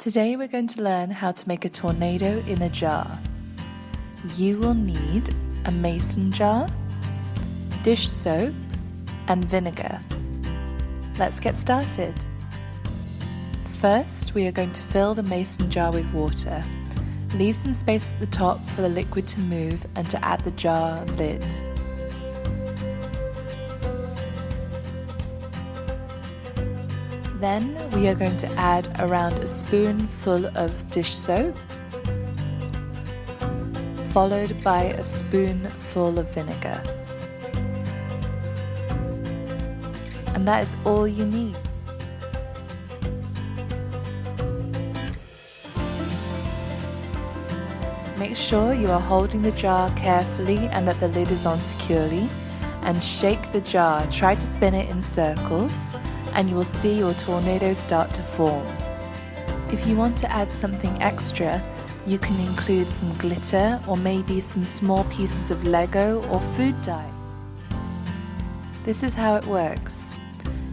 Today we're going to learn how to make a tornado in a jar. You will need a mason jar, dish soap, and vinegar. Let's get started. First, we are going to fill the mason jar with water. Leave some space at the top for the liquid to move and to add the jar lid. Then we are going to add around a spoonful of dish soap, followed by a spoonful of vinegar. And that is all you need. Make sure you are holding the jar carefully and that the lid is on securely, and shake the jar. Try to spin it in circles and you will see your tornado start to form. If you want to add something extra, you can include some glitter or maybe some small pieces of Lego or food dye. This is how it works.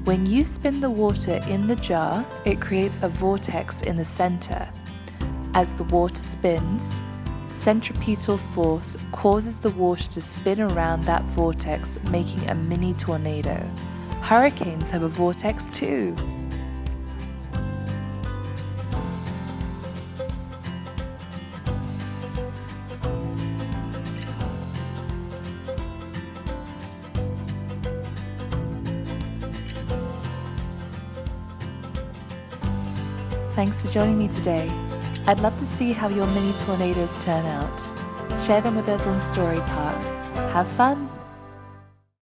When you spin the water in the jar, it creates a vortex in the center. As the water spins, centripetal force causes the water to spin around that vortex, making a mini tornado. Hurricanes have a vortex too. Thanks for joining me today. I'd love to see how your mini tornadoes turn out. Share them with us on Story Park. Have fun!